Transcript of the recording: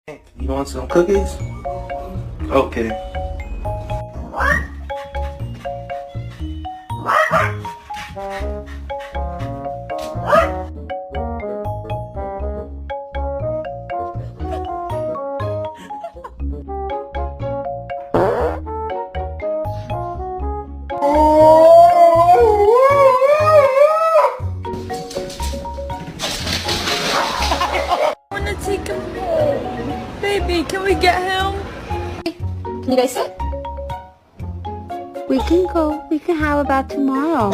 You want some cookies? Okay. I want to take him home. Baby, can we get him? Can you guys sit? We can go. We can have about tomorrow.